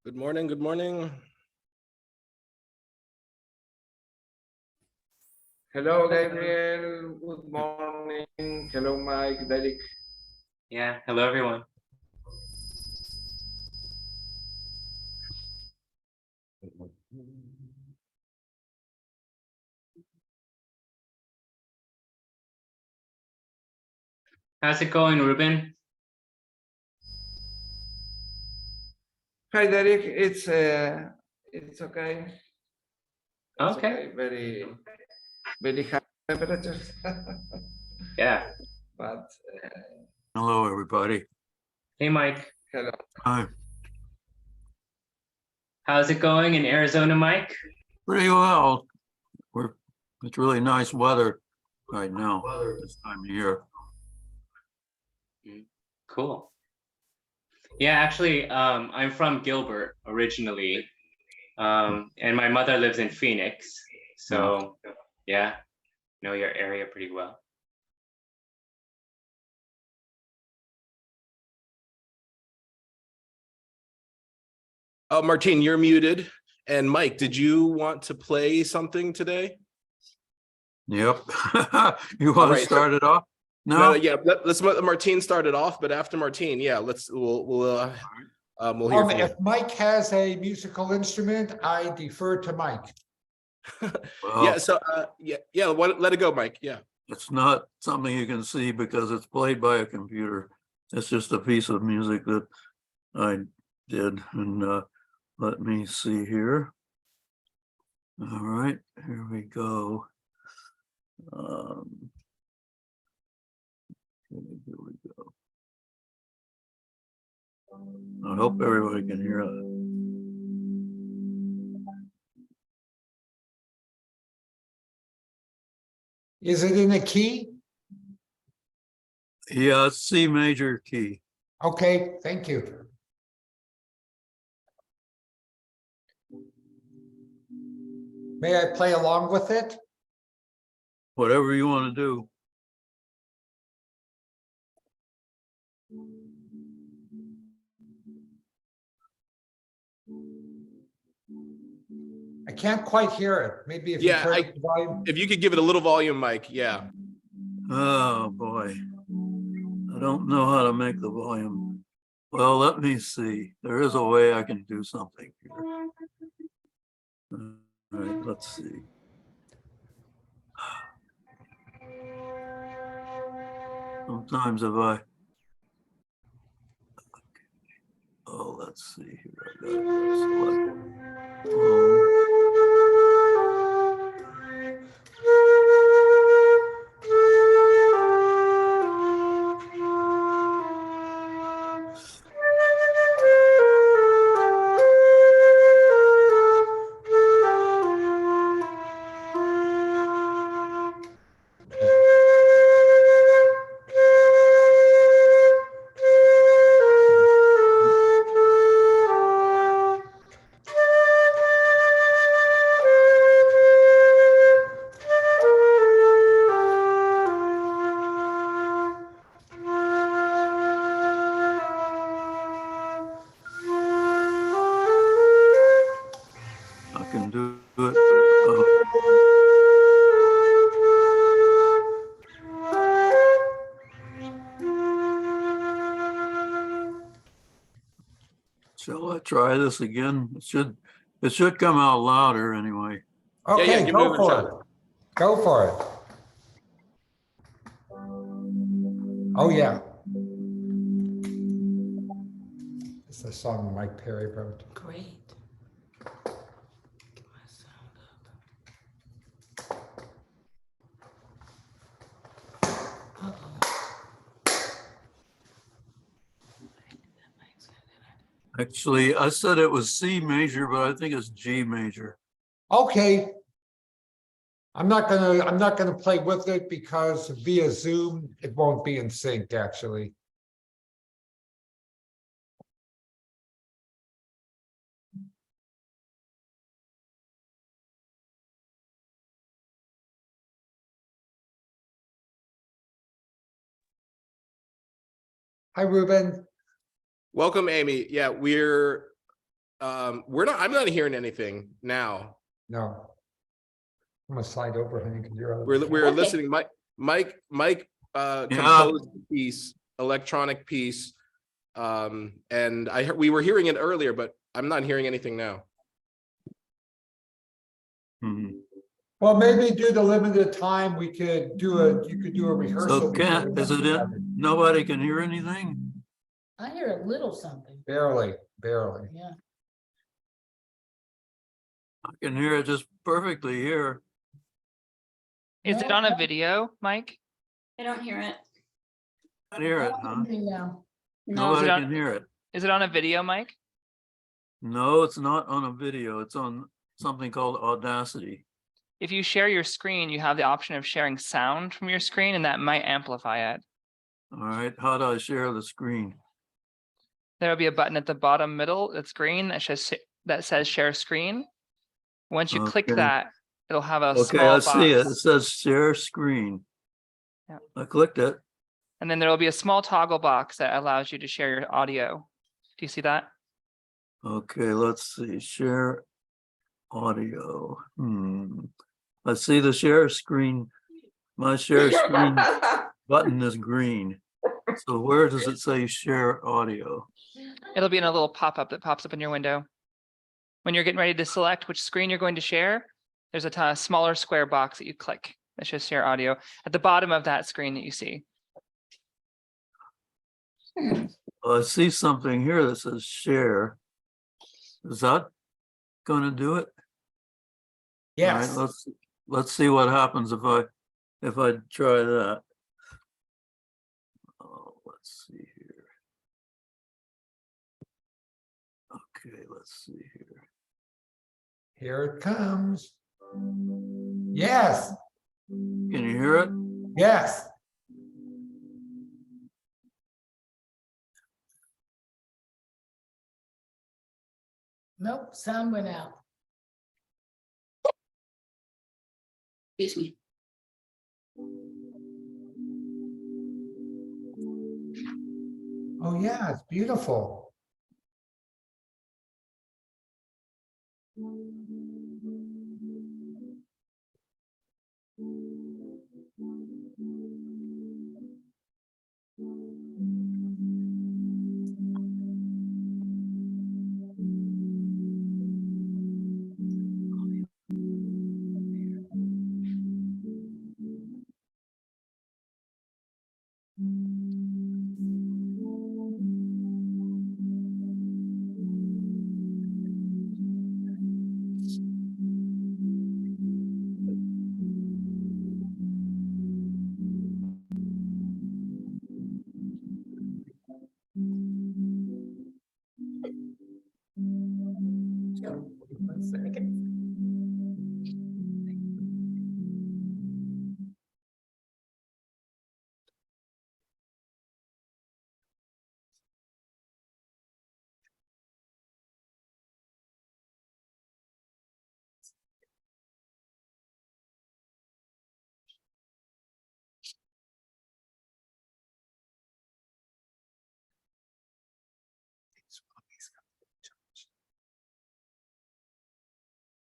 Good morning. Good morning. Hello, Gabriel. Good morning. Hello, Mike, Derek. Yeah, hello everyone. How's it going, Ruben? Hi, Derek. It's okay. It's Okay. Very, very high temperatures. Yeah. But Hello, everybody. Hey, Mike. hello. Hi. How's it going in Arizona, Mike? Pretty well. It's really nice weather right now this time of year. Cool. Yeah, actually, I'm from Gilbert originally, and my mother lives in Phoenix. So, yeah, know your area pretty well. Oh, Martine, you're muted. And Mike, did you want to play something today? Yep. You want All right, to start it off? No, No? yeah. Let's let Martine start it off, but after Martine, yeah, we'll hear from you. If Mike has a musical instrument, I defer to Mike. Well, Yeah. So yeah. Let it go, Mike. Yeah. it's not something you can see because it's played by a computer. It's just a piece of music that I did. And let me see here. All right, here we go. Here we go. I hope everybody can hear it. Is it in a key? Yeah, it's C major key. Okay, thank you. May I play along with it? Whatever you want to do. I can't quite hear it. Maybe if you turn up the volume. If you could give it a little volume, Mike. Yeah. Oh boy, I don't know how to make the volume. Well, let me see. There is a way I can do something here. All right, let's see. Sometimes if I, oh, let's see here. I got it selected. I can do it. Shall I try this again? It should come out louder anyway. Okay, give it go a for shot. it. Go for it. Oh, yeah. It's a song Mike Perry wrote. Great. Get my sound up. Uh-oh. Actually, I said it was C major, but I think it's G major. Okay. I'm not gonna play with it because via Zoom, it won't be in sync, actually. Hi, Ruben. Welcome, Amy. Yeah, we're I'm not hearing anything now. No. I'm gonna slide over, honey, because you're. We're Okay. listening. Mike composed a piece, electronic piece. And we were hearing it earlier, but I'm not hearing anything now. Mhm. Well, maybe due to limited time, you could do a rehearsal. So Ken, is it in? Nobody can hear anything? I hear a little something, Barely. yeah. I can hear it just perfectly here. Is it No, on a video, Mike? I don't hear it. I hear it, huh? nothing now. No, Nobody on- can hear it. Is it on a video, Mike? No, it's not on a video. It's on something called Audacity. If you share your screen, you have the option of sharing sound from your screen, and that might amplify it. All right, how do I share the screen? There'll be a button at the bottom middle that's green that says share screen. Once you click Okay. that, it'll have a Okay, small I see it. It box. says share screen. Yeah. I clicked it. And then there will be a small toggle box that allows you to share your audio. Do you see that? Okay, let's see, share audio. Let's see the share screen. My share screen button is green. So where does it say share audio? It'll be in a little pop-up that pops up in your window. When you're getting ready to select which screen you're going to share, there's a smaller square box that you click that says share audio at the bottom of that screen that you see. I see something here that says share. Is that gonna do it? Yes. All right, let's see what happens if I try that. Oh, let's see here. Okay, let's see here. Here it comes. Yes, Can you hear it? yes. Nope, sound went out. Excuse me. Oh, yeah, it's beautiful.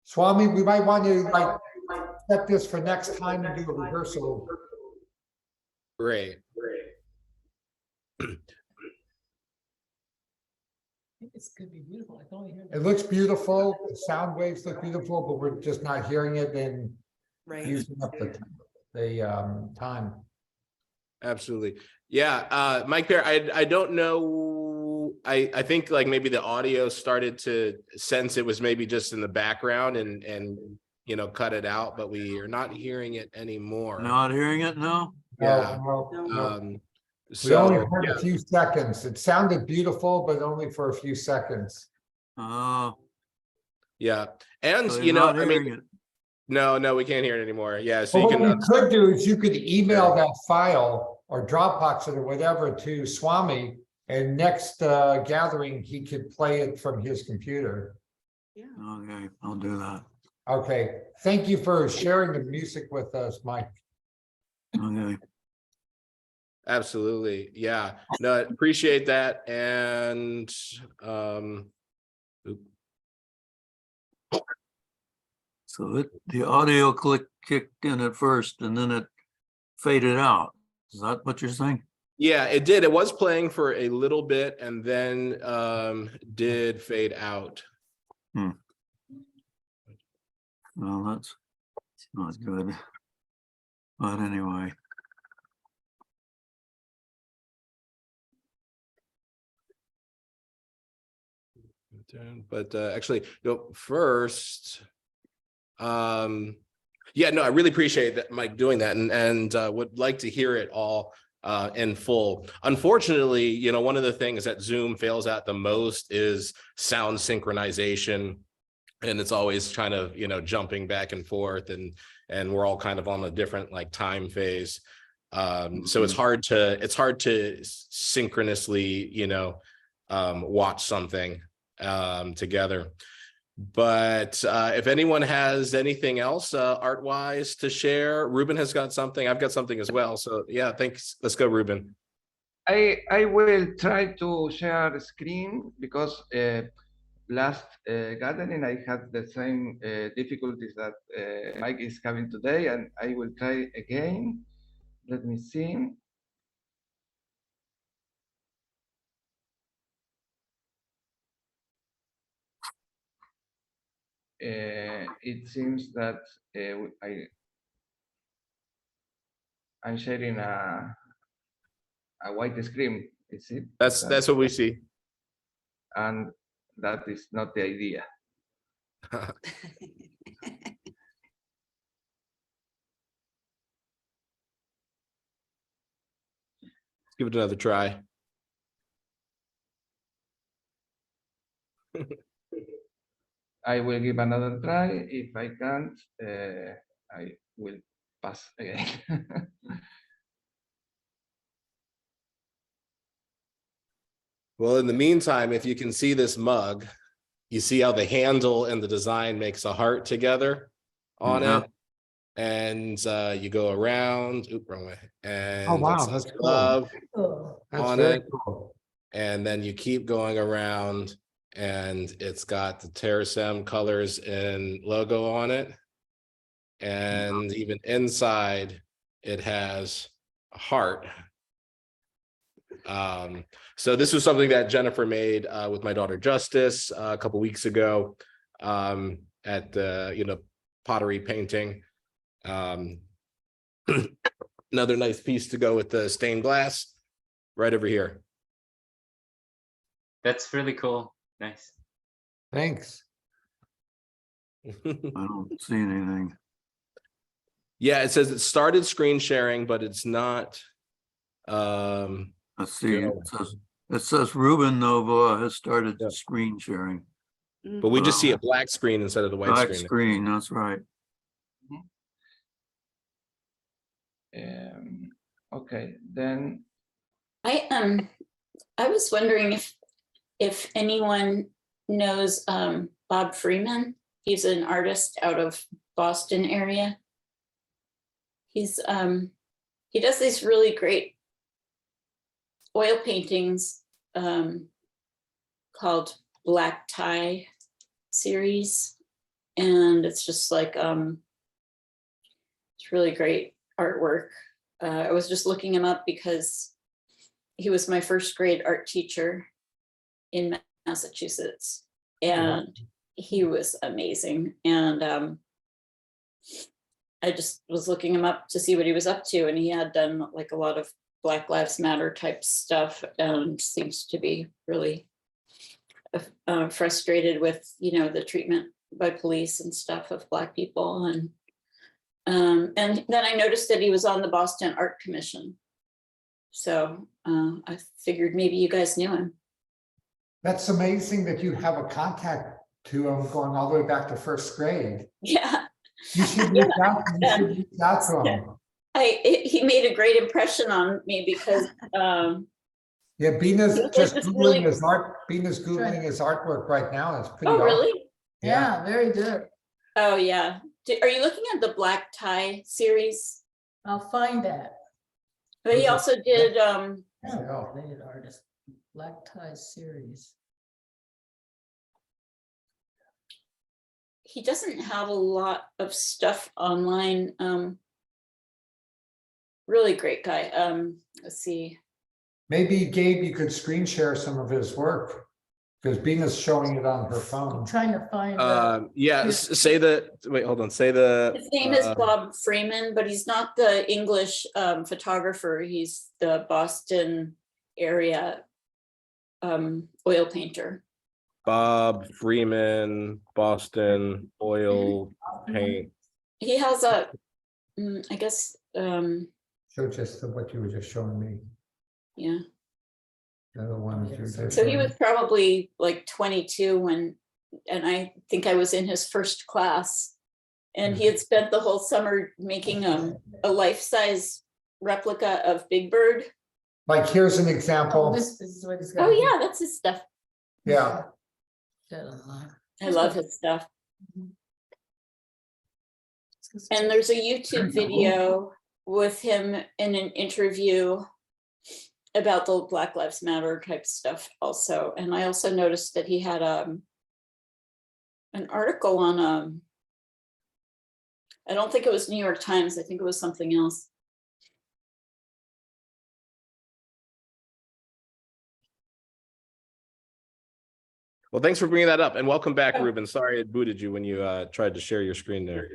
Swami, we might want to like set this for next time and do a rehearsal. Great. I think it's gonna be beautiful. I can only hear. It looks beautiful, the sound waves look beautiful, but we're just not hearing it and using up the time. Absolutely. Yeah. Mike Bear, I don't know. I think like maybe the audio started to sense it was maybe just in the background and cut it out, but we are not hearing it anymore. Not hearing it now? Yeah. No. We So only heard a few seconds. It sounded beautiful, but only for a few seconds. Oh, yeah. And so I you're not mean, hearing it. no, we can't hear it anymore. Yeah. So Well, you what can you could do is you could email that file or Dropbox it or whatever to Swami, and next gathering, he could play it from his computer. Okay, I'll do that. Okay, thank you for sharing the music with us, Mike. Okay. absolutely. Yeah. No, I appreciate that. And So the audio kicked in at first and then it faded out. Is that what you're saying? Yeah, it did. It was playing for a little bit and then did fade out. Well, that's not good. But anyway. But actually, first, yeah, no, I really appreciate that, Mike, doing that, and would like to hear it all in full. Unfortunately, one of the things that Zoom fails at the most is sound synchronization, and it's always kind of jumping back and forth, and we're all kind of on a different time phase. So it's hard to synchronously watch something together. But if anyone has anything else art wise to share, Ruben has got something. I've got something as well. So yeah, thanks. Let's go, Ruben. I will try to share the screen because last gathering I had the same difficulties that Mike is having today, and I will try again. Let me see. It seems that I'm sharing a white screen. Is it? That's what we see. And that is not the idea. Let's give it another try. I will give another try. If I can't, I will pass again. Well, in the meantime, if you can see this mug, you see how the handle and the design makes a heart together on it. And you go around, wrong way. And Oh, wow, that's cool. love Oh, That's on very it. cool. And then you keep going around and it's got the Terasem colors and logo on it. And even inside it has a heart. So this was something that Jennifer made with my daughter Justice a couple weeks ago at the pottery painting. Another nice piece to go with the stained glass right over here. That's really cool. Nice. Thanks. I don't see anything. Yeah, it says it started screen sharing, but it's not. Let's see. It says Ruben Novoa has started screen sharing. But we just see a black screen instead of the white Black screen. screen, that's right. Okay, then I was wondering if anyone knows Bob Freeman. He's an artist out of Boston area. He's he does these really great oil paintings called Black Tie series, and it's just like it's really great artwork. I was just looking him up because he was my first grade art teacher in Massachusetts, and he was amazing. And I just was looking him up to see what he was up to, and he had done like a lot of Black Lives Matter type stuff, and seems to be really frustrated with the treatment by police and stuff of Black people. And then I noticed that he was on the Boston Art Commission, so I figured maybe you guys knew him. That's amazing that you have a contact to him going all the way back to first grade. Yeah. You should reach out to him. He made a great impression on me because Yeah, Bina's just This is Googling really- his art. Bina's Googling his artwork right now. It's pretty oh awesome. really? yeah, very good. Oh yeah. Are you looking at the Black Tie series? I'll find that. But he Okay. also did Oh, Yeah. related artist, Black Tie series. he doesn't have a lot of stuff online. Really great guy. Let's see. Maybe Gabe, you could screen share some of his work, because Bina's showing it on her I'm phone. trying to find. Yeah, say the, wait, hold on, say the. His name is Bob Freeman, but he's not the English photographer. He's the Boston area oil painter. Bob Freeman, Boston oil paint. He has a, I guess, Show just what you were just showing me. yeah. The other one that you were just So he showing was probably like 22 when, and I think I was in his first class. And he had spent the whole summer making a life-size replica of Big Bird. Like, here's an Oh, example. this is what he's got. Oh yeah, that's his stuff. Yeah, I love his stuff. And there's a YouTube video with him in an interview about the Black Lives Matter type stuff also. And I also noticed that he had an article on I don't think it was New York Times, I think it was something else. Well, thanks for bringing that up, and welcome back, Ruben. Sorry it booted you when you tried to share your screen there.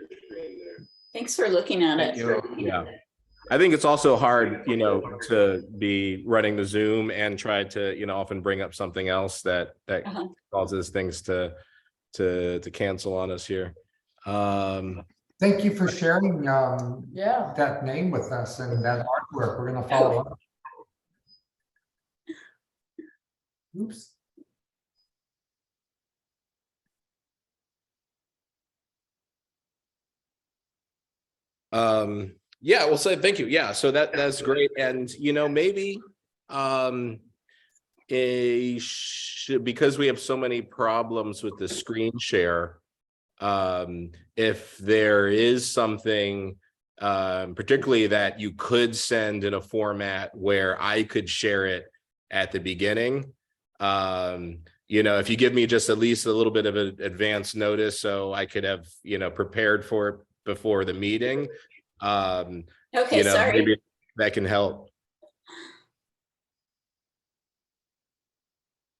Thanks for looking at it. Yeah, I think it's also hard, to be running the Zoom and try to, often bring up something else that causes things to cancel on us here. thank you for sharing Yeah. that name with us and that artwork. We're gonna follow up. Oops. Yeah, well, so thank you. Yeah, so that's great. And maybe because we have so many problems with the screen share, if there is something particularly that you could send in a format where I could share it at the beginning, if you give me just at least a little bit of an advance notice so I could have prepared for it before the meeting, Okay, sorry. maybe that can help.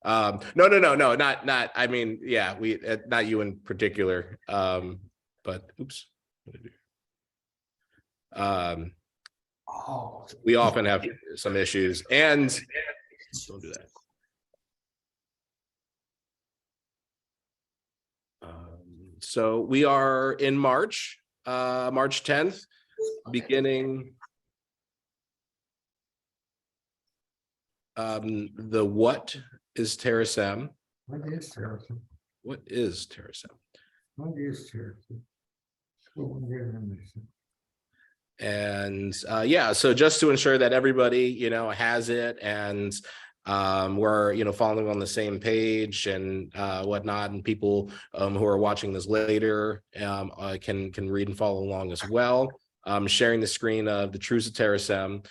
No, not I mean, yeah, we not you in particular, but oops. We often have some issues, and don't do that. So we are in March, March 10th, beginning the what is Terasem? What is Terasem? What is Terasem? What is Terasem? And yeah, so just to ensure that everybody has it, and we're following on the same page and whatnot, and people who are watching this later can read and follow along as well. Sharing the screen of the Truths of Terasem.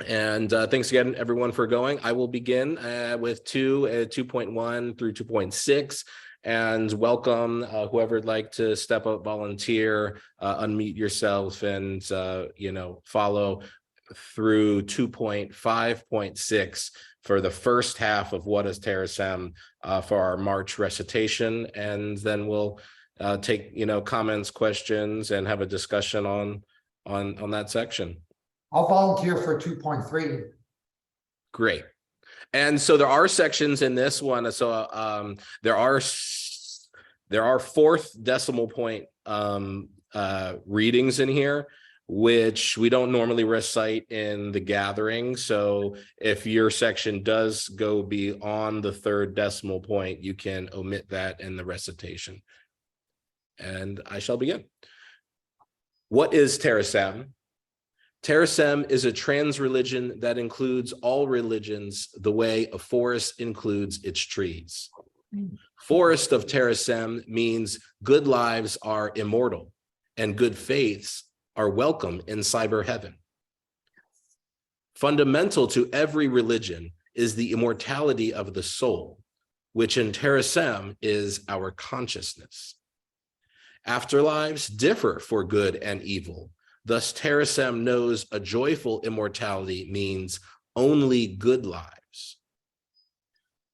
And thanks again, everyone, for going. I will begin with 2.1 through 2.6, and welcome whoever would like to step up, volunteer, unmute yourself, and follow through 2.5.6 for the first half of what is Terasem for our March recitation, and then we'll take comments, questions, and have a discussion on that section. I'll volunteer for 2.3. Great. And so there are sections in this one. So there are fourth decimal point readings in here, which we don't normally recite in the gathering. So if your section does go beyond the third decimal point, you can omit that in the recitation. And I shall begin. What is Terasem? Terasem is a trans religion that includes all religions the way a forest includes its trees. Forest of Terasem means good lives are immortal and good faiths are welcome in cyber heaven. Fundamental to every religion is the immortality of the soul, which in Terasem is our consciousness. Afterlives differ for good and evil. Thus, Terasem knows a joyful immortality means only good lives.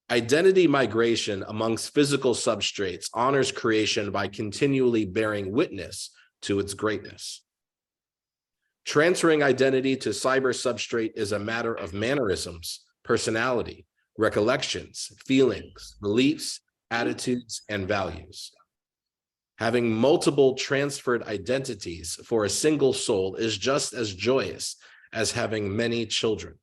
Identity migration amongst physical substrates honors creation by continually bearing witness to its greatness. Transferring identity to cyber substrate is a matter of mannerisms, personality, recollections, feelings, beliefs, attitudes, and values. Having multiple transferred identities for a single soul is just as joyous as having many children.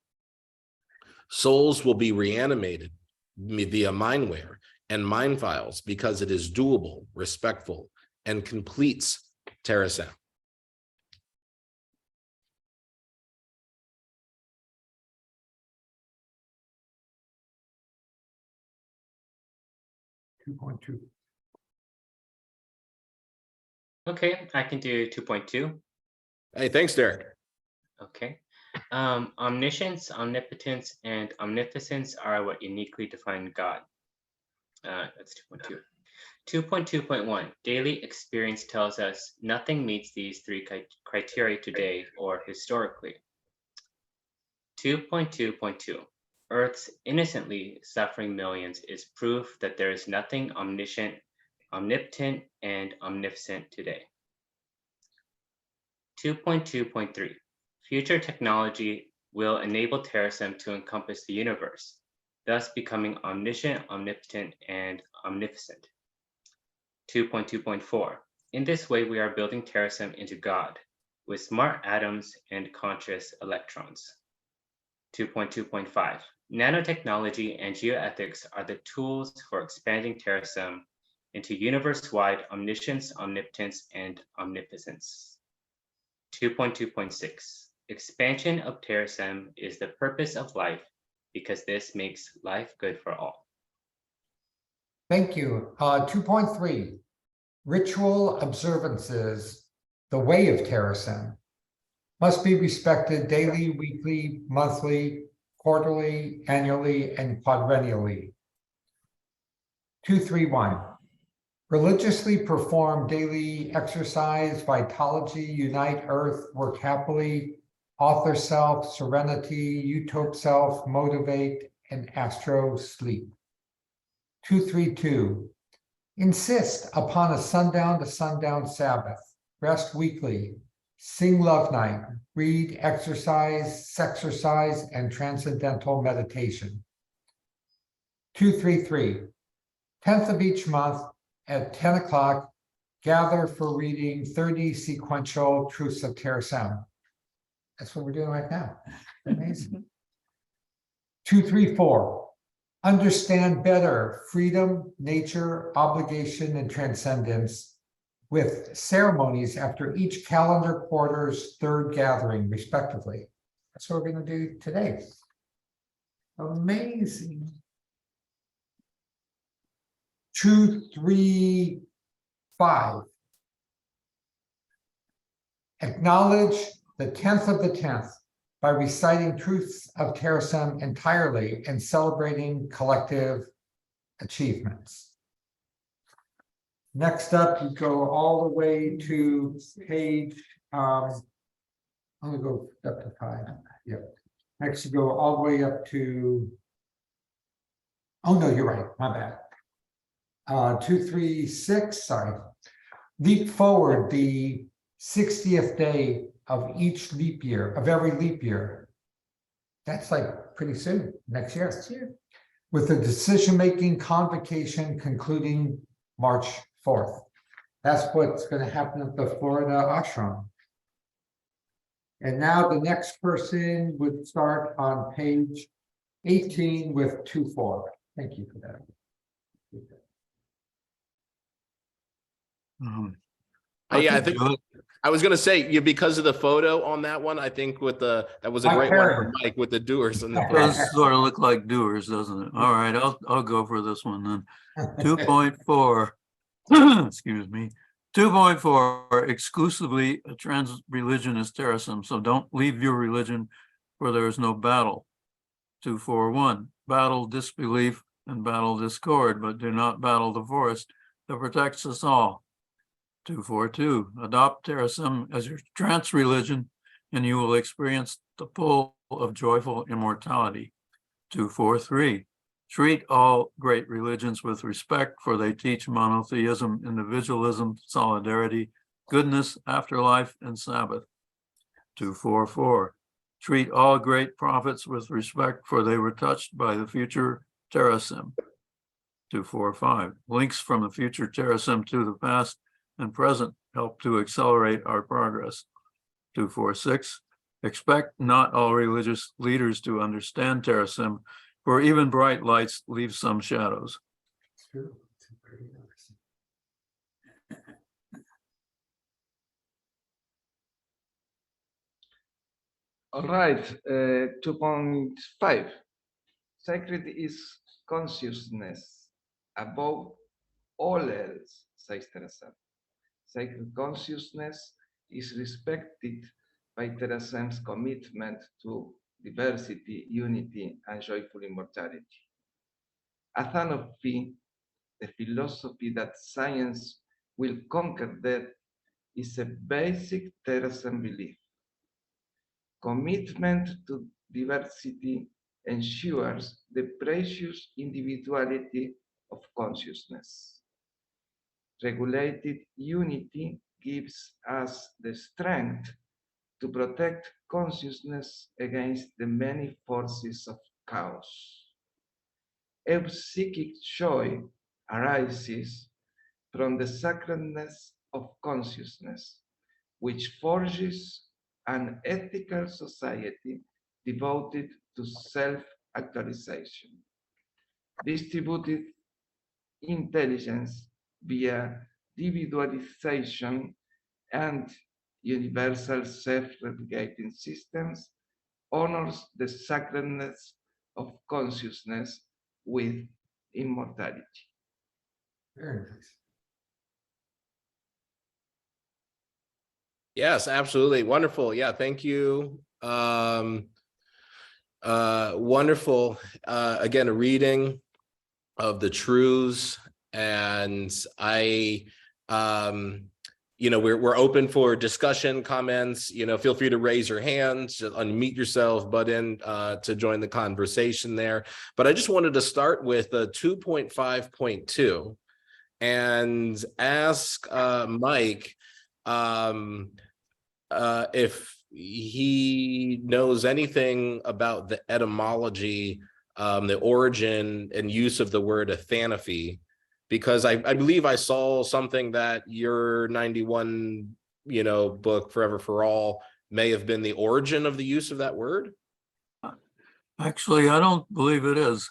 Souls will be reanimated via mindware and mind files because it is doable, respectful, and completes Terasem. 2.2. Okay, I can do 2.2. Hey, thanks, Derek. Okay. Omniscience, omnipotence, and omnificence are what uniquely define God. That's 2.2. 2.2.1, daily experience tells us nothing meets these three criteria today or historically. 2.2.2, Earth's innocently suffering millions is proof that there is nothing omniscient, omnipotent, and omnificent today. 2.2.3, future technology will enable Terasem to encompass the universe, thus becoming omniscient, omnipotent, and omnificent. 2.2.4, in this way we are building Terasem into God, with smart atoms and conscious electrons. 2.2.5, nanotechnology and geoethics are the tools for expanding Terasem into universe-wide omniscience, omnipotence, and omnipotence. 2.2.6, expansion of Terasem is the purpose of life because this makes life good for all. Thank you. 2.3, ritual observances, the way of Terasem, must be respected daily, weekly, monthly, quarterly, annually, and quadrennially. 2.3.1, religiously perform daily exercise, vitalogy, unite earth, work happily, author self, serenity, utope self, motivate, and astro sleep. 2.3.2, insist upon a sundown to sundown Sabbath, rest weekly, sing love night, read, exercise, sexercise, and transcendental meditation. 2.3.3, 10th of each month at 10 o'clock, gather for reading 30 sequential Truths of Terasem. That's what we're doing right now. Amazing. 2.3.4, understand better freedom, nature, obligation, and transcendence with ceremonies after each calendar quarter's third gathering, respectively. That's what we're going to do today. Amazing. 2.3.5, acknowledge the 10th of the 10th by reciting Truths of Terasem entirely and celebrating collective achievements. Next up, you go all the way to page, I'm gonna go up to 5. Yep. Next, you go all the way up to, oh no, you're right, my bad. 2.3.6, sorry. Leap forward the 60th day of each leap year, of every leap year. That's like pretty soon, next year. With the decision-making convocation concluding March 4th. That's what's going to happen at the Florida ashram. And now the next person would start on page 18 with 2.4. Thank you for that. Yeah, I think I was gonna say, because of the photo on that one, I think that was a Mike great Perry. one for Mike with the doers in the Those front. sort of look like doers, doesn't it? All right, I'll go for this one then. 2.4, excuse me. 2.4, exclusively a trans religion is Terasem, so don't leave your religion where there is no battle. 2.4.1, battle disbelief and battle discord, but do not battle the forest that protects us all. 242, adopt Terasem as your trance religion, and you will experience the pull of joyful immortality. 243, treat all great religions with respect, for they teach monotheism, individualism, solidarity, goodness, afterlife, and Sabbath. 244, treat all great prophets with respect, for they were touched by the future Terasem. 245, links from the future Terasem to the past and present help to accelerate our progress. 246, expect not all religious leaders to understand Terasem, for even bright lights leave some shadows. True. All right, 2.5. Sacred is consciousness above all else, says Terasem. Sacred consciousness is respected by Terasem's commitment to diversity, unity, and joyful immortality. Athanopy, the philosophy that science will conquer death, is a basic Terasem belief. Commitment to diversity ensures the precious individuality of consciousness. Regulated unity gives us the strength to protect consciousness against the many forces of chaos. Psychic joy arises from the sacredness of consciousness, which forges an ethical society devoted to self-actualization. Distributed intelligence via individualization and universal self-replicating systems honors the sacredness of consciousness with immortality. Very nice. Yes, absolutely. Wonderful. Yeah, thank you. Wonderful. Again, a reading of the truths, and we're open for discussion, comments. Feel free to raise your hands, unmute yourself, butt in to join the conversation there. But I just wanted to start with 2.5.2 and ask Mike if he knows anything about the etymology, the origin and use of the word athanopy, because I believe I saw something that your 91, book, Forever for All, may have been the origin of the use of that word. Actually, I don't believe it is.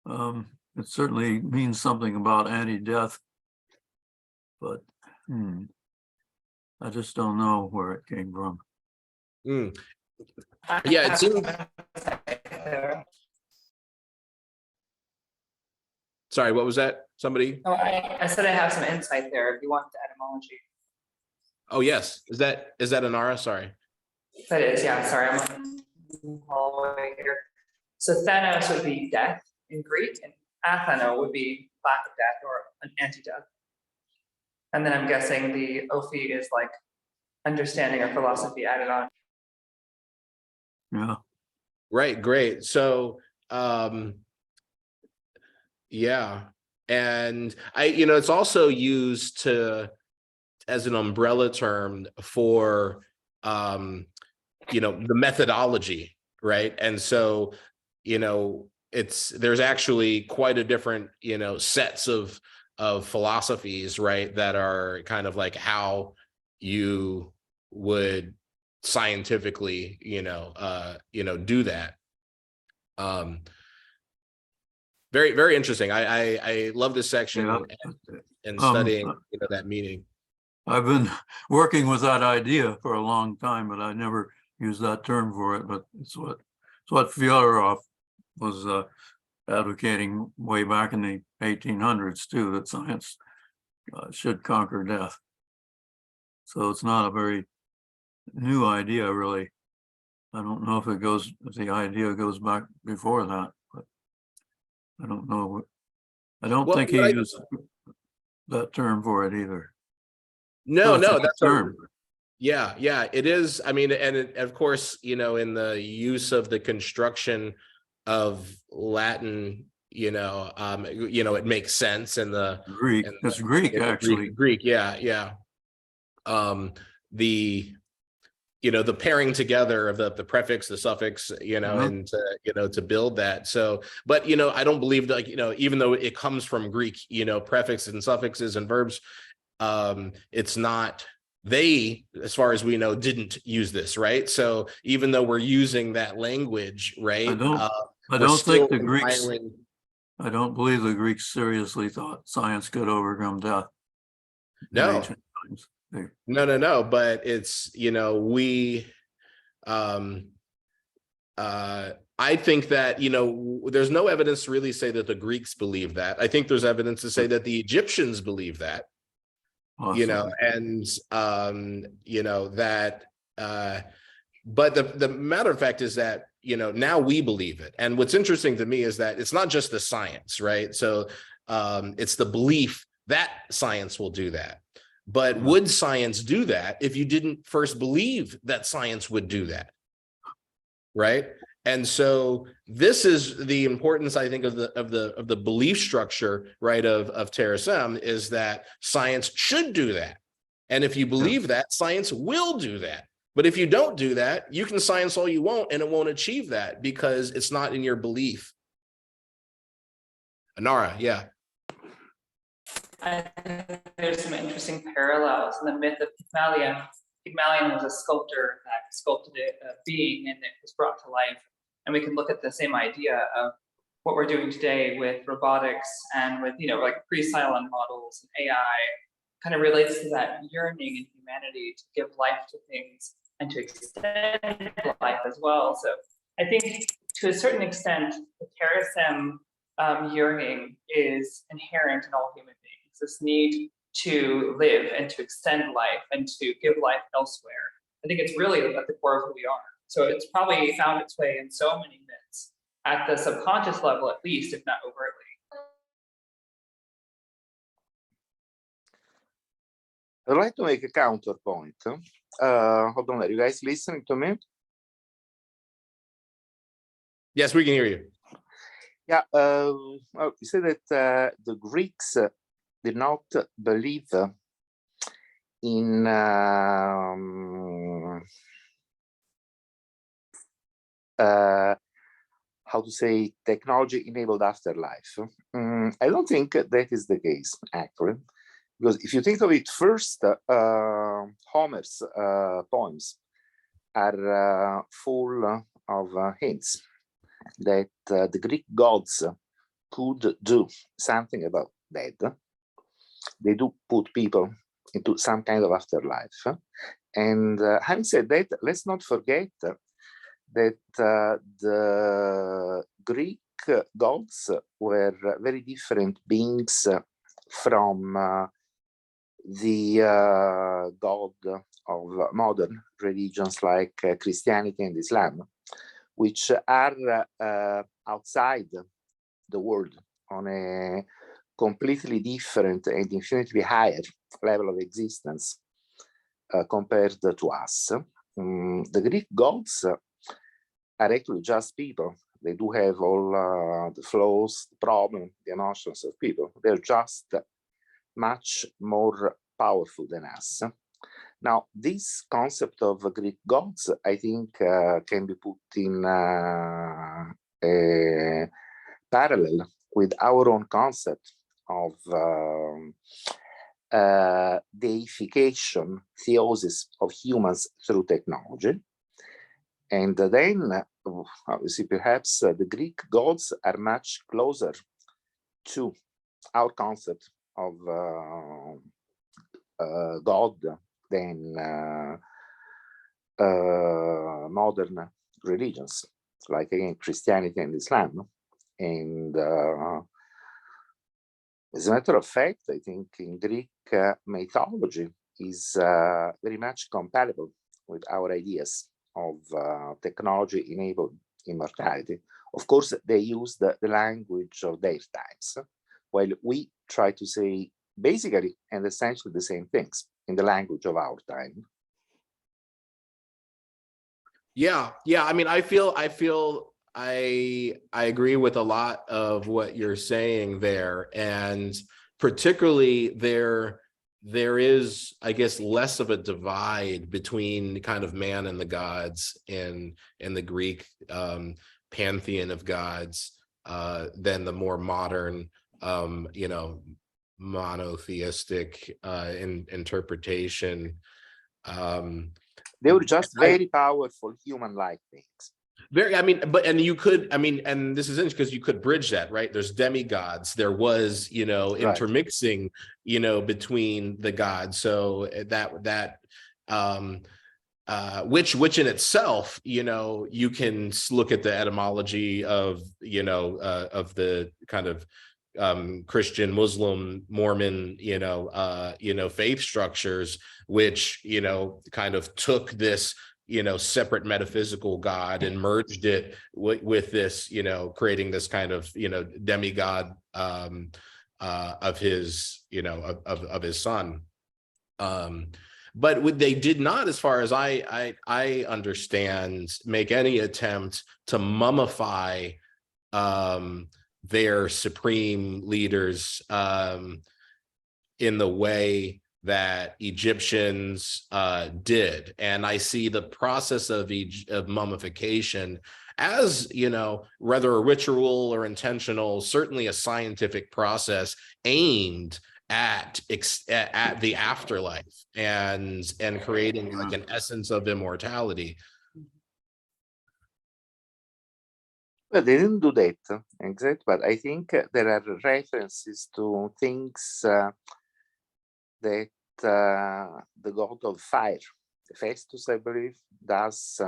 It certainly means something about anti-death, but I just don't know where it came from. Yeah, it seems. Sorry, what was that? Somebody? Oh, I said I have some insight there if you want the etymology. Oh, yes. Is that Anara? Sorry. That is, yeah, sorry, I'm on the hallway here. So Thanos would be death in Greek, and athano would be lack of death or an anti-death. And then I'm guessing the ophi is like understanding or philosophy added on. Yeah. Right, great. So yeah. And it's also used as an umbrella term for the methodology, right? And so there's actually quite a different sets of philosophies, right, that are kind of like how you would scientifically do that. Very, very interesting. I love this section. Yeah. and studying that meaning. I've been working with that idea for a long time, but I never used that term for it. But it's what Fyodorov was advocating way back in the 1800s too, that science should conquer death. So it's not a very new idea, really. I don't know if the idea goes back before that, but I don't know. I don't think he used that term for it either. No, it's a no, good that's a, term. yeah, yeah, it is. I mean, and of course, in the use of the construction of Latin, it makes sense, and Greek. It's Greek, in the actually. Greek, yeah, yeah. The the pairing together of the prefix, the suffix, and to build that. So, but I don't believe that, even though it comes from Greek, prefixes and suffixes and verbs, it's not, they, as far as we know, didn't use this, right? So even though we're using that language, right, I don't we're think still the Greeks, compiling. I don't believe the Greeks seriously thought science could overcome death in No, ancient times. no, but it's, we, I think that, there's no evidence to really say that the Greeks believe that. I think there's evidence to say that the Egyptians believe that, Possibly. and, that, but the matter of fact is that, now we believe it. And what's interesting to me is that it's not just the science, right? So it's the belief that science will do that. But would science do that if you didn't first believe that science would do that? Right. And so this is the importance, I think, of the belief structure, right, of Terasem, is that science should do that. And if you believe that, science will do that. But if you don't do that, you can science all you want and it won't achieve that because it's not in your belief. Anara, yeah. I think there's some interesting parallels in the myth of Pygmalion. Pygmalion was a sculptor that sculpted a being and it was brought to life. And we can look at the same idea of what we're doing today with robotics and with, like pre-silent models and AI, kind of relates to that yearning in humanity to give life to things and to extend life as well. So I think to a certain extent, the Terasem yearning is inherent in all human beings. This need to live and to extend life and to give life elsewhere. I think it's really at the core of who we are. So it's probably found its way in so many myths, at the subconscious level at least, if not overtly. I'd like to make a counterpoint. Hold on, are you guys listening to me? Yes, we can hear you. Yeah, well, you said that the Greeks did not believe in how to say, technology-enabled afterlife. I don't think that is the case, actually, because if you think of it, first, Homer's poems are full of hints that the Greek gods could do something about death. They do put people into some kind of afterlife. And having said that, let's not forget that the Greek gods were very different beings from the god of modern religions like Christianity and Islam, which are outside the world on a completely different and infinitely higher level of existence compared to us. The Greek gods are actually just people. They do have all the flaws, the problems, the emotions of people. They're just much more powerful than us. Now, this concept of Greek gods, I think, can be put in a parallel with our own concept of deification, theosis of humans through technology. And then, obviously, perhaps the Greek gods are much closer to our concept of God than modern religions, like, again, Christianity and Islam. And as a matter of fact, I think in Greek mythology is very much compatible with our ideas of technology-enabled immortality. Of course, they use the language of their times, while we try to say basically and essentially the same things. in the language of our time. Yeah. I mean, I agree with a lot of what you're saying there. And particularly there is, I guess, less of a divide between kind of man and the gods in the Greek pantheon of gods than the more modern, monotheistic interpretation. They were just very powerful human-like beings. Very, I mean, and this is interesting because you could bridge that, right? There's demigods. There was, intermixing, between the gods. So which in itself, you can look at the etymology of, of the kind of Christian, Muslim, Mormon, faith structures, which, kind of took this, separate metaphysical God and merged it with this, creating this kind of, demigod of his, of his son. But they did not, as far as I understand, make any attempt to mummify their supreme leaders in the way that Egyptians did. And I see the process of mummification as, whether a ritual or intentional, certainly a scientific process aimed at the afterlife and creating like an essence of immortality. Well, they didn't do that exactly, but I think there are references to things that the god of fire, Festus, I believe, does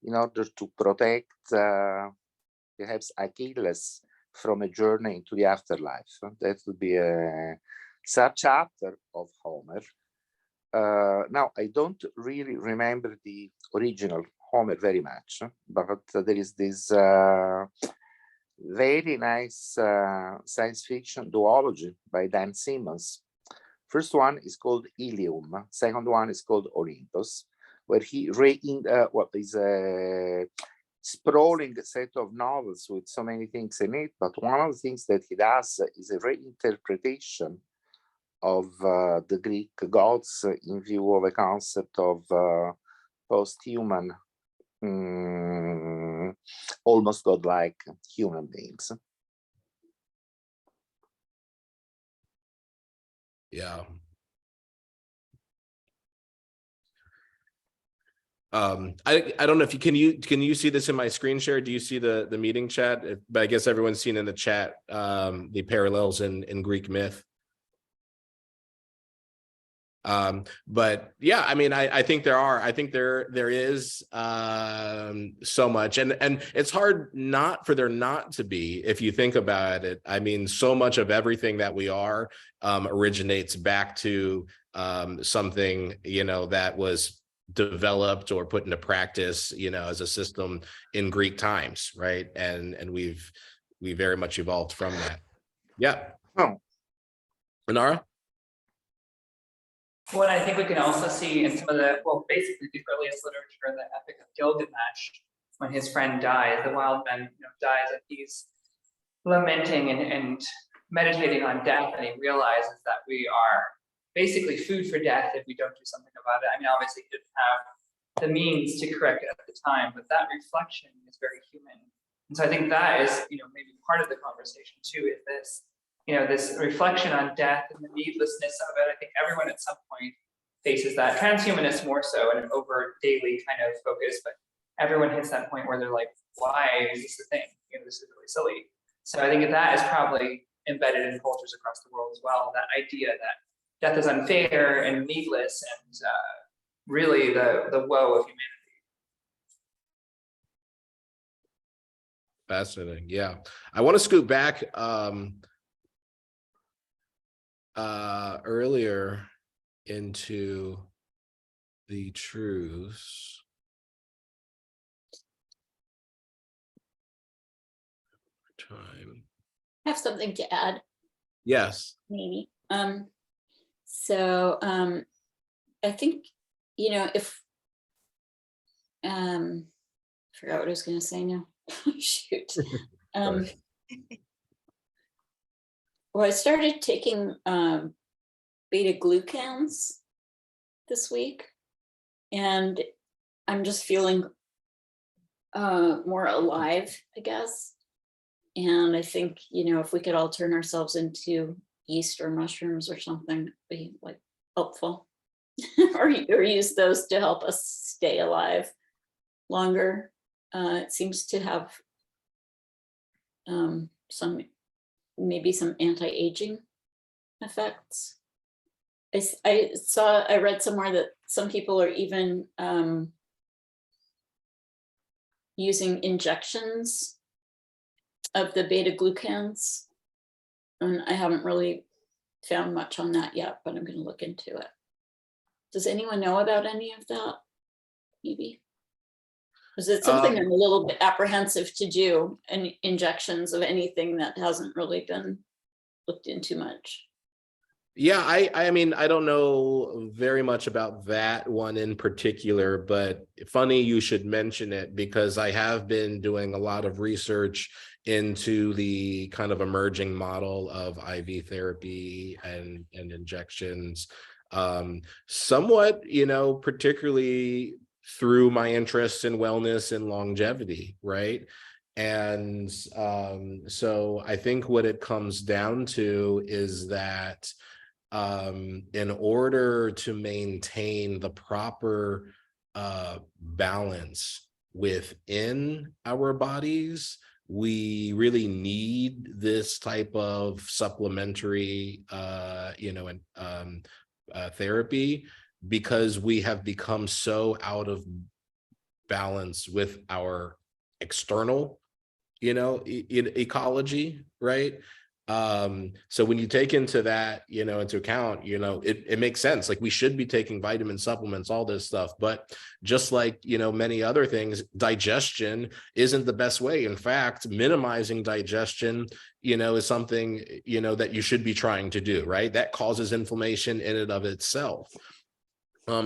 in order to protect perhaps Achilles from a journey into the afterlife. That would be a sub-chapter of Homer. Now, I don't really remember the original Homer very much, but there is this very nice science fiction duology by Dan Simmons. First one is called Ilium, second one is called Olympus, where he what is a sprawling set of novels with so many things in it, but one of the things that he does is a reinterpretation of the Greek gods in view of a concept of post-human, almost godlike human beings. Yeah. I don't know if can you see this in my screen share? Do you see the meeting chat? But I guess everyone's seen in the chat the parallels in Greek myth. But yeah, I mean, I think there is so much, and it's hard for there not to be, if you think about it. I mean, so much of everything that we are originates back to something, that was developed or put into practice, as a system in Greek times, right? And we very much evolved from that. Yeah. Oh. Inara? What I think we can also see in some of basically the earliest literature, the Epic of Gilgamesh, when his friend dies, the wild man dies, and he's lamenting and meditating on death, and he realizes that we are basically food for death if we don't do something about it. I mean, obviously he didn't have the means to correct it at the time, but that reflection is very human. And so I think that is, maybe part of the conversation too, is this, this reflection on death and the needlessness of it. I think everyone at some point faces that. Transhumanists more so in an over daily kind of focus, but everyone hits that point where they're like, why is this a thing? This is really silly. So I think that is probably embedded in cultures across the world as well, that idea that death is unfair and needless and really the woe of humanity. Fascinating. Yeah. I want to scoot back earlier into the truths. Time. I have something to add. Yes. Maybe. I think, you know, if, forgot what I was gonna say now. Shoot. Sorry. Well, I started taking beta glucans this week, and I'm just feeling more alive, I guess. And I think, you know, if we could all turn ourselves into yeast or mushrooms or something, it'd be like helpful. or use those to help us stay alive longer. It seems to have maybe some anti-aging effects. I read somewhere that some people are even using injections of the beta glucans, and I haven't really found much on that yet, but I'm going to look into it. Does anyone know about any of that? Maybe. Is it something I'm a little bit apprehensive to do, and injections of anything that hasn't really been looked into much? Yeah, I mean, I don't know very much about that one in particular, but funny you should mention it, because I have been doing a lot of research into the kind of emerging model of IV therapy and injections, somewhat, you know, particularly through my interest in wellness and longevity, right? And so I think what it comes down to is that in order to maintain the proper balance within our bodies, we really need this type of supplementary, therapy, because we have become so out of balance with our external, ecology, right? So when you take into account, it makes sense. Like, we should be taking vitamin supplements, all this stuff, but just like, many other things, digestion isn't the best way. In fact, minimizing digestion, is something, that you should be trying to do, right? That causes inflammation in and of itself.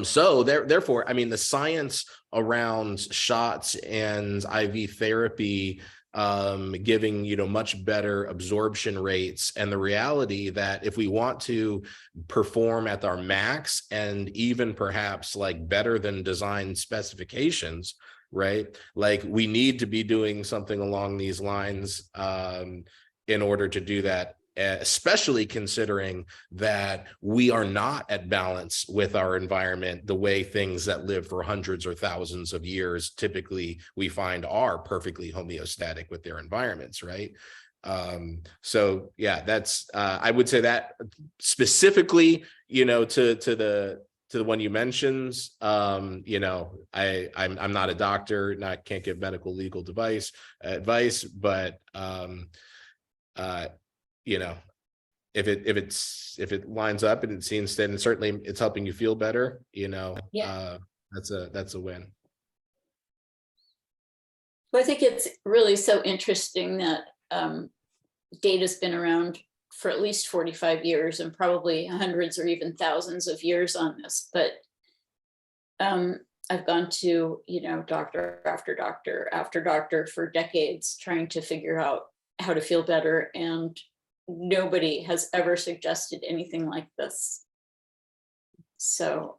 So therefore, I mean, the science around shots and IV therapy giving much better absorption rates, and the reality that if we want to perform at our max, and even perhaps like better than design specifications, right, like we need to be doing something along these lines in order to do that, especially considering that we are not at balance with our environment the way things that live for hundreds or thousands of years typically we find are perfectly homeostatic with their environments, right? So yeah, that's I would say that specifically, to the one you mentioned, I'm not a doctor, can't give medical legal advice, but if it lines up and it seems, then certainly it's helping you feel better, that's a win. Well, I think it's really so interesting that data's been around for at least 45 years and probably hundreds or even thousands of years on this. But I've gone to, doctor after doctor after doctor for decades trying to figure out how to feel better, and nobody has ever suggested anything like this. So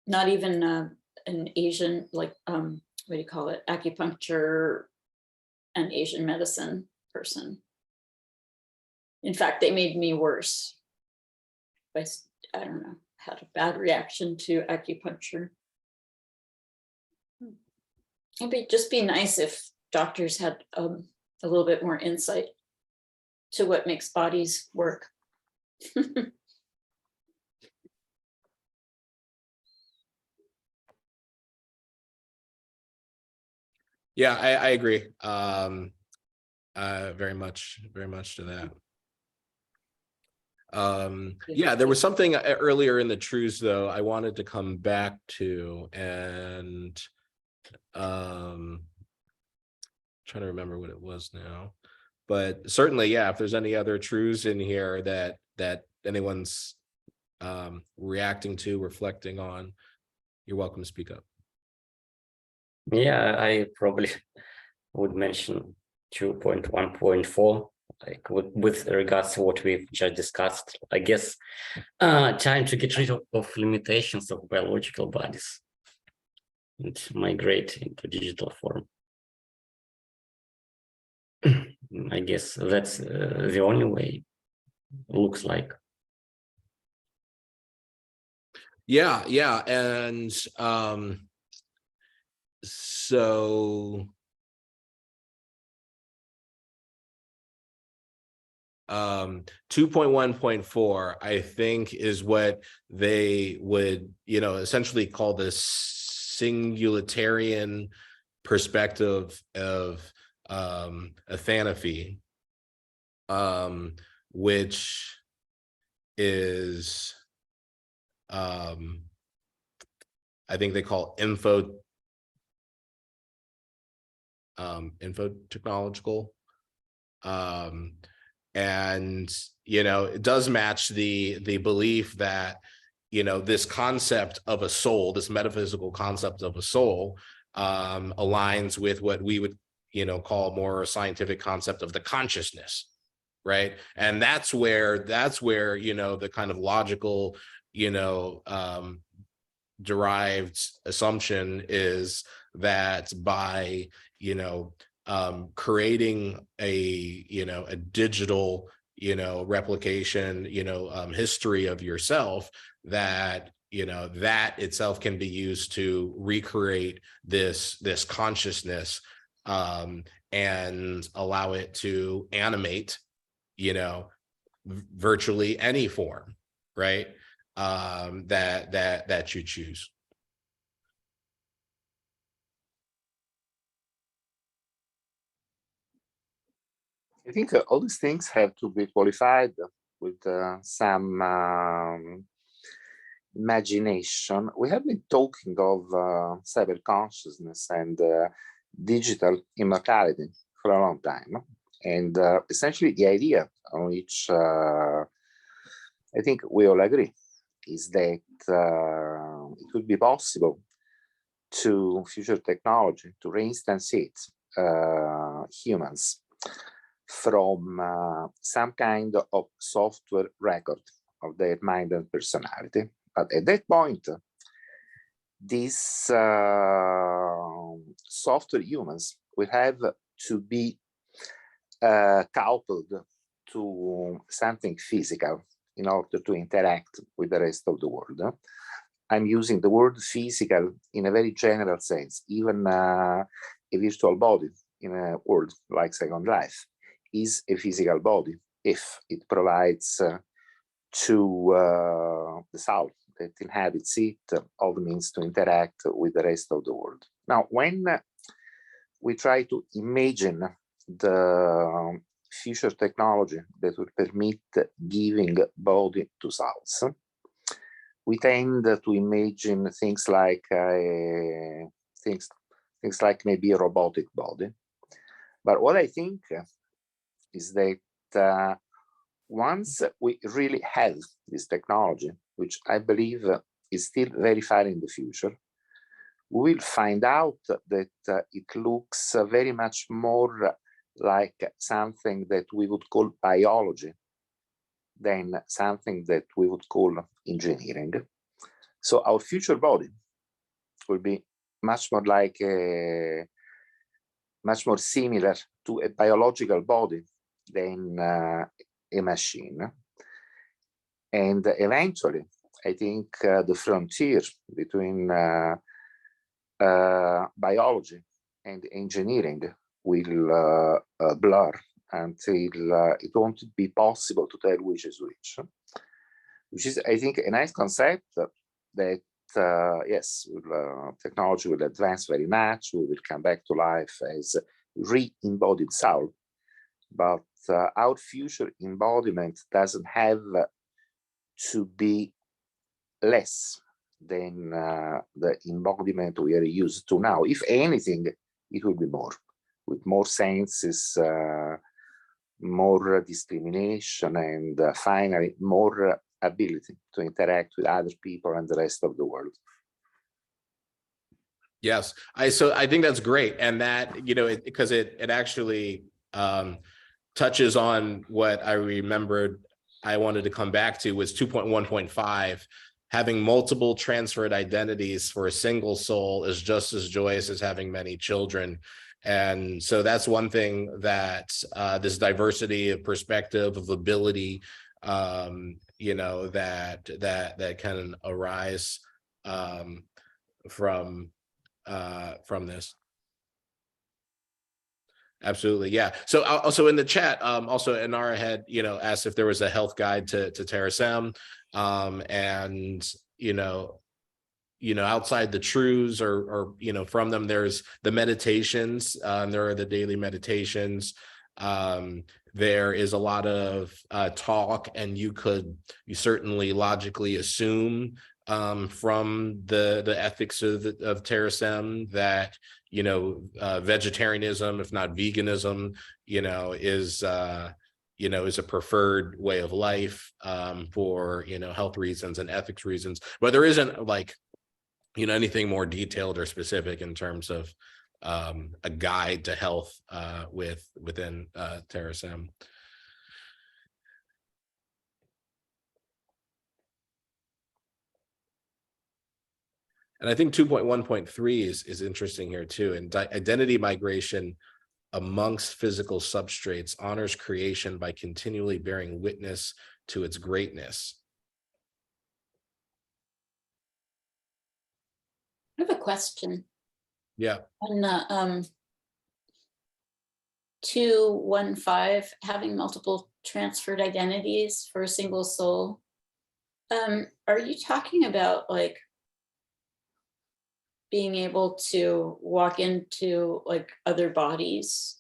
not even an Asian, like what do you call it, acupuncture, an Asian medicine person. In fact, they made me worse. I don't know, had a bad reaction to acupuncture. It'd just be nice if doctors had a little bit more insight to what makes bodies work. Yeah, I agree. Very much to that. Yeah, there was something earlier in the truths though I wanted to come back to, and trying to remember what it was now, but certainly, yeah, if there's any other truths in here that anyone's reacting to, reflecting on, you're welcome to speak up. Yeah, I probably would mention 2.1.4, like with regards to what we've just discussed. I guess trying to get rid of limitations of biological bodies and migrate into digital form. I guess that's the only way, looks like. Yeah, yeah. And so 2.1.4, I think, is what they would, essentially call the singularitarian perspective of athanopy, which is I think they call infotechnological. And it does match the belief that this concept of a soul, this metaphysical concept of a soul, aligns with what we would call more a scientific concept of the consciousness, right? And that's where the kind of logical derived assumption is that by creating a digital replication history of yourself, that that itself can be used to recreate this consciousness, and allow it to animate virtually any form, right? That you choose. I think all these things have to be qualified with some imagination. We have been talking of cyber consciousness and digital immortality for a long time. And essentially the idea on which I think we all agree is that it would be possible to future technology to reinstantiate humans from some kind of software record of their mind and personality. But at that point, these software humans will have to be coupled to something physical in order to interact with the rest of the world. I'm using the word physical in a very general sense. Even a virtual body in a world like Second Life is a physical body if it provides to the soul that inhabits it all the means to interact with the rest of the world. Now, when we try to imagine the future technology that will permit giving body to souls, we tend to imagine things like things like maybe a robotic body. But what I think is that once we really have this technology, which I believe is still very far in the future, we will find out that it looks very much more like something that we would call biology than something that we would call engineering. So our future body will be much more like much more similar to a biological body than a machine. And eventually, I think the frontier between biology and engineering will blur until it won't be possible to tell which is which is, I think, a nice concept that, yes, technology will advance very much. We will come back to life as re-embodied soul, but our future embodiment doesn't have to be less than the embodiment we are used to now. If anything, it will be more, with more senses, more discrimination, and finally more ability to interact with other people and the rest of the world. Yes, I think that's great, and that because it actually touches on what I remembered I wanted to come back to was 2.1.5. Having multiple transferred identities for a single soul is just as joyous as having many children. And so that's one thing that this diversity of perspective, of ability, that can arise from this. Absolutely, yeah. So also in the chat, also Inara had asked if there was a health guide to Terasem, and outside the truths or from them, there's the meditations. There are the daily meditations. There is a lot of talk, and you certainly logically assume from the ethics of Terasem that vegetarianism, if not veganism, is a preferred way of life for health reasons and ethics reasons. But there isn't anything more detailed or specific in terms of a guide to health within Terasem. And I think 2.1.3 is interesting here too. And identity migration amongst physical substrates honors creation by continually bearing witness to its greatness. I have a question. Yeah. On the 2.1.5, having multiple transferred identities for a single soul. Are you talking about being able to walk into other bodies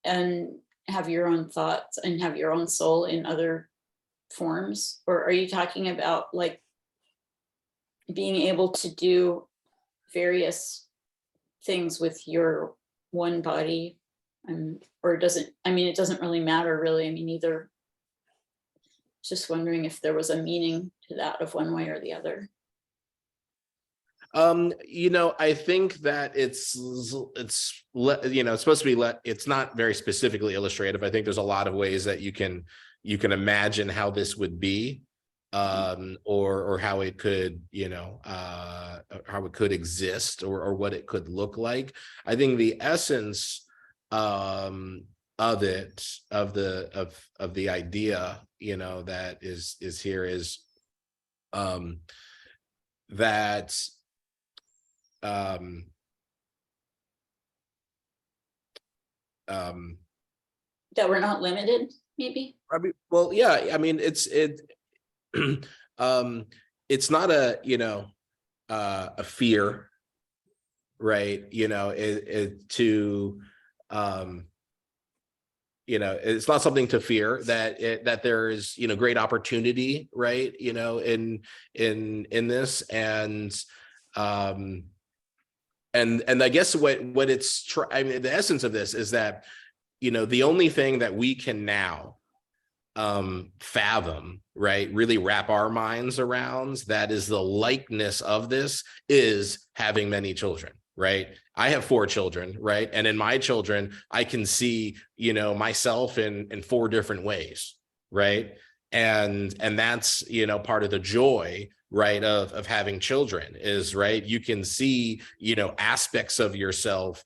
and have your own thoughts and have your own soul in other forms? Or are you talking about being able to do various things with your one body? Or it doesn't really matter really. Either. Just wondering if there was a meaning to that of one way or the other. I think that it's supposed to be it's not very specifically illustrative. I think there's a lot of ways that you can imagine how this would be, or how it could, how it could exist, or what it could look like. I think the essence of the idea, that is here is that that we're not limited, maybe? Well, yeah, it's not a fear, right? It's not something to fear, that there is great opportunity, right? In this, and I guess what it's the essence of this is that the only thing that we can now fathom, right, really wrap our minds around, that is the likeness of this, is having many children, right? I have 4 children, right? And in my children, I can see, myself in 4 different ways, right? And that's, part of the joy, right, of having children is, right, you can see, aspects of yourself,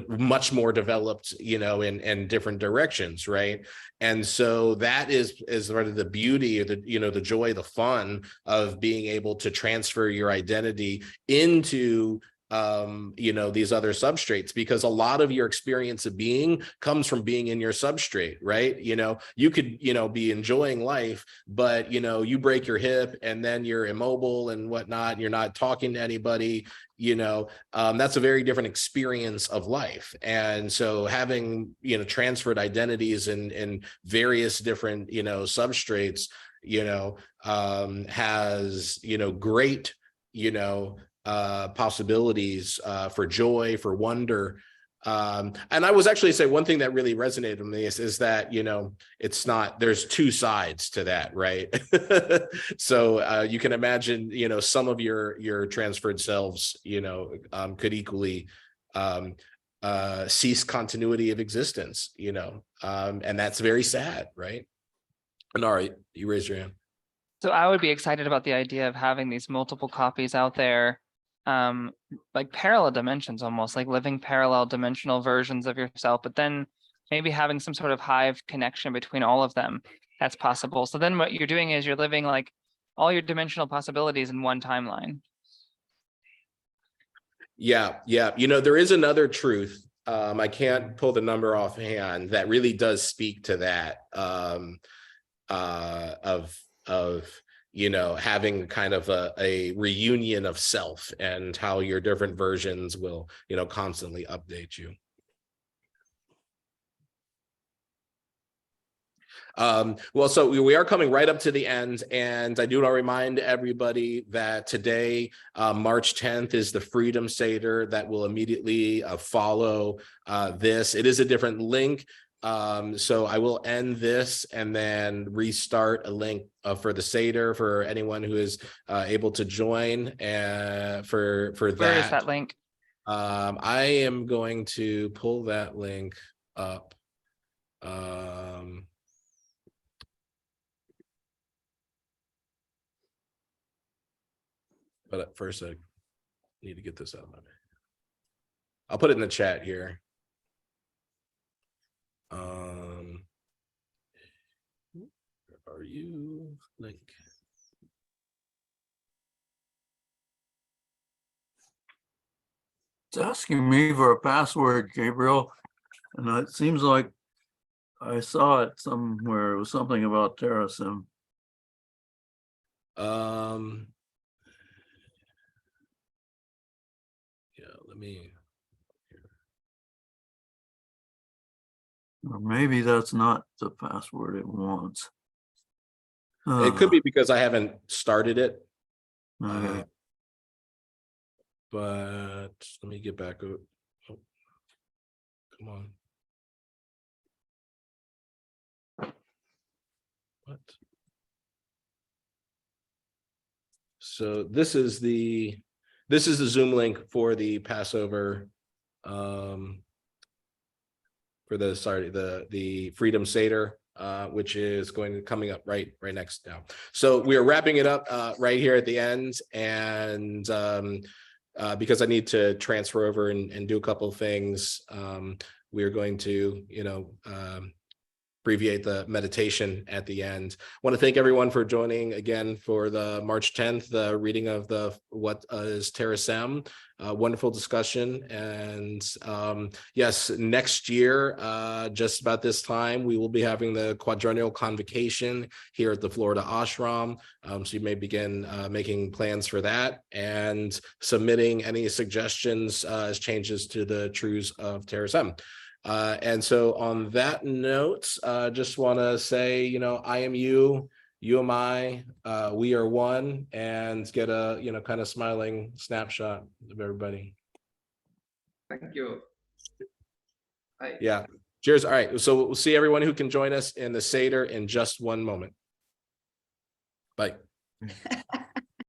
much more developed, in different directions, right? And so that is sort of the beauty, of the joy, the fun of being able to transfer your identity into these other substrates, because a lot of your experience of being comes from being in your substrate, right? You could be enjoying life, but you break your hip and then you're immobile and whatnot, and you're not talking to anybody. That's a very different experience of life. And so having transferred identities in various different substrates has great possibilities for joy, for wonder, And I was actually say one thing that really resonated with me is that, you know, it's not, there's two sides to that, right? So you can imagine, you know, some of your transferred selves, you know, could equally cease continuity of existence, you know, and that's very sad, right? And all right, you raise your hand. So I would be excited about the idea of having these multiple copies out there, like parallel dimensions, almost like living parallel dimensional versions of yourself, but then maybe having some sort of hive connection between all of them. That's possible. So then what you're doing is you're living like all your dimensional possibilities in one timeline. Yeah. You know, there is another truth. I can't pull the number offhand that really does speak to that, of you know, having kind of a reunion of self and how your different versions will, you know, constantly update you. Well, so we are coming right up to the end, and I do want to remind everybody that today, March 10th, is the Freedom Seder that will immediately follow this. It is a different link. So I will end this and then restart a link for the Seder for anyone who is able to join for that. Where is that link? I am going to pull that link up. But at first I need to get this out of my head. I'll put it in the chat here. Where are you? Link. It's asking me for a password, Gabriel, and it seems like I saw it somewhere. It was something about Terasem. Yeah, let me. Or maybe that's not the password it wants. It could be because I haven't started it. Okay. But let me get back. Oh, come on. What? So this is the Zoom link for the Passover, for the Freedom Seder, which is coming up right next now. So we are wrapping it up right here at the end, and because I need to transfer over and do a couple of things, we are going to, you know, abbreviate the meditation at the end. I want to thank everyone for joining again for the March 10th, the reading of what is Terasem. Wonderful discussion. And yes, next year, just about this time, we will be having the quadrennial convocation here at the Florida Ashram. So you may begin making plans for that and submitting any suggestions as changes to the Truths of Terasem. And so on that note, just want to say, you know, I am you, you am I, we are one, and get a, you know, kind of smiling snapshot of everybody. Thank you. Bye. Yeah. Cheers. All right. So we'll see everyone who can join us in the Seder in just one moment. Bye.